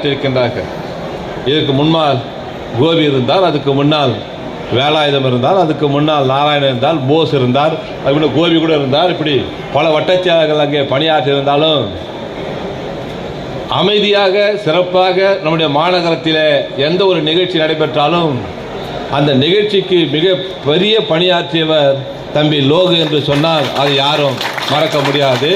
பணியாற்றியிருக்கின்றார்கள். இதற்கு முன்னால் கோபி இருந்தார், அதுக்கு முன்னால் வேலாயுதம் இருந்தார், அதுக்கு முன்னால் நாராயணன் இருந்தார், போஸ் இருந்தார், அதுக்கு கோபி கூட இருந்தார். இப்படி பல வட்டச்செயலாளர்கள் அங்கே பணியாற்றியிருந்தாலும் அமைதியாக சிறப்பாக நம்முடைய மாநகரத்தில் எந்த ஒரு நிகழ்ச்சி நடைபெற்றாலும் அந்த நிகழ்ச்சிக்கு மிக பெரிய பணியாற்றியவர் தம்பி லோகு என்று சொன்னால் அது யாரும் மறக்க முடியாது.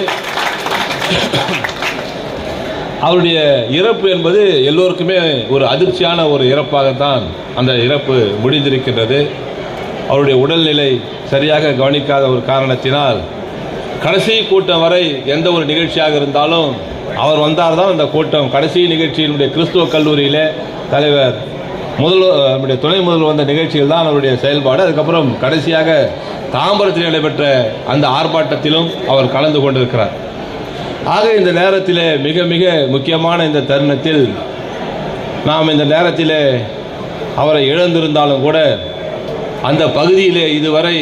அவருடைய இறப்பு என்பது எல்லோருக்குமே ஒரு அதிர்ச்சியான ஒரு இறப்பாகத்தான் அந்த இறப்பு முடிந்திருக்கின்றது. அவருடைய உடல்நிலை சரியாக கவனிக்காத ஒரு காரணத்தினால் கடைசி கூட்டம் வரை எந்த ஒரு நிகழ்ச்சியாக இருந்தாலும் அவர் வந்தார் தான் அந்த கூட்டம். கடைசி நிகழ்ச்சியினுடைய கிறிஸ்துவ கல்லூரியிலே தலைவர் நம்முடைய துணை முதல்வர் வந்த நிகழ்ச்சியில் தான் அவருடைய செயல்பாடு. அதுக்கப்புறம் கடைசியாக தாம்பரத்தில் நடைபெற்ற அந்த ஆர்ப்பாட்டத்திலும் அவர் கலந்து கொண்டிருக்கிறார். ஆக இந்த நேரத்தில் மிக மிக முக்கியமான இந்த தருணத்தில் நாம் இந்த நேரத்தில் அவரை இழந்திருந்தாலும் கூட அந்த பகுதியிலே இதுவரை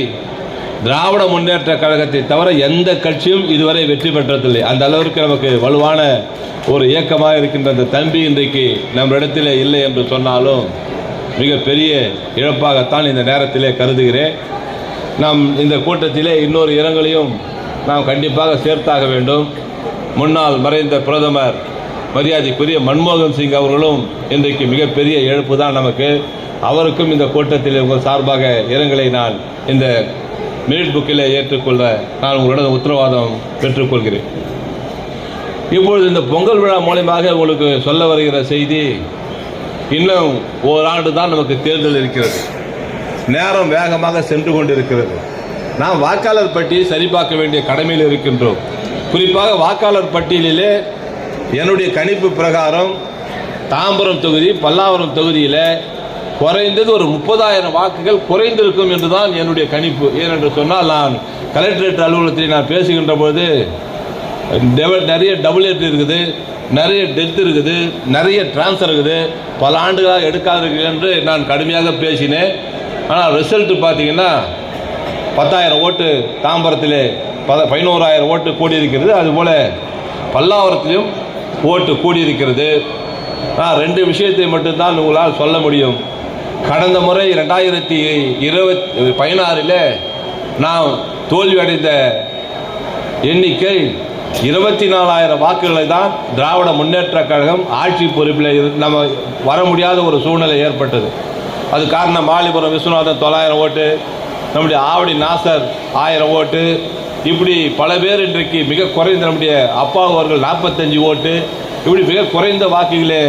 திராவிட முன்னேற்ற கழகத்தை தவிர எந்த கட்சியும் இதுவரை வெற்றி பெற்றதில்லை. அந்த அளவிற்கு நமக்கு வலுவான ஒரு இயக்கமாக இருக்கின்ற அந்த தம்பி இன்றைக்கு நம்மிடத்தில் இல்லை என்று சொன்னாலும் மிகப்பெரிய இழப்பாகத்தான் இந்த நேரத்திலே கருதுகிறேன். நாம் இந்த கூட்டத்திலே இன்னொரு இரங்கலையும் நாம் கண்டிப்பாக சேர்த்தாக வேண்டும். முன்னாள் மறைந்த பிரதமர் மரியாதைக்குரிய மன்மோகன் சிங் அவர்களும் இன்றைக்கு மிகப்பெரிய இழப்பு தான் நமக்கு. அவருக்கும் இந்த கூட்டத்தில் உங்கள் சார்பாக இரங்கலை நான் இந்த மினிட் புக்கில் ஏற்றுக்கொள்ள நான் உங்களிடம் உத்தரவாதம் பெற்றுக்கொள்கிறேன். இப்பொழுது இந்த பொங்கல் விழா மூலமாக உங்களுக்கு சொல்ல வருகிற செய்தி, இன்னும் ஓராண்டு தான் நமக்கு தேர்தல் இருக்கிறது. நேரம் வேகமாக சென்று கொண்டிருக்கிறது. நாம் வாக்காளர் பட்டியலை சரிபார்க்க வேண்டிய கடமையில் இருக்கின்றோம். குறிப்பாக வாக்காளர் பட்டியலிலே என்னுடைய கணிப்பு பிரகாரம் தாம்பரம் தொகுதி, பல்லாவரம் தொகுதியில் குறைந்தது ஒரு 30,000 வாக்குகள் குறைந்திருக்கும் என்றுதான் என்னுடைய கணிப்பு. ஏனென்று சொன்னால் நான் கலெக்டரேட் அலுவலகத்தில் நான் பேசுகின்ற பொழுது நிறைய டபுள் எட் இருக்குது, நிறைய டெத் இருக்குது, நிறைய டிரான்ஸ்ஃபர் இருக்குது, பல ஆண்டுகளாக எடுக்காதீர்கள் என்று நான் கடுமையாக பேசினேன். ஆனால் ரிசல்ட் பார்த்தீங்கன்னா 10,000 ஓட்டு தாம்பரத்திலே 11,000 ஓட்டு கூடியிருக்கிறது. அதுபோல் பல்லாவரத்திலும் ஓட்டு கூடியிருக்கிறது. நான் 2 விஷயத்தை மட்டும்தான் உங்களால் சொல்ல முடியும். கடந்த முறை 2016 நாம் தோல்வி அடைந்த எண்ணிக்கை 24,000 வாக்குகளை தான் திராவிட முன்னேற்ற கழகம் ஆட்சி பொறுப்பில் நம்ம வர முடியாத ஒரு சூழ்நிலை ஏற்பட்டது. அது காரணம் மாலிபுரம் விஸ்வநாதன் 900 ஓட்டு, நம்முடைய ஆவடி நாசர் 1000 ஓட்டு, இப்படி பல பேர் இன்றைக்கு மிக குறைந்த நம்முடைய அப்பா அவர்கள் 45 ஓட்டு, இப்படி மிக குறைந்த வாக்குகளே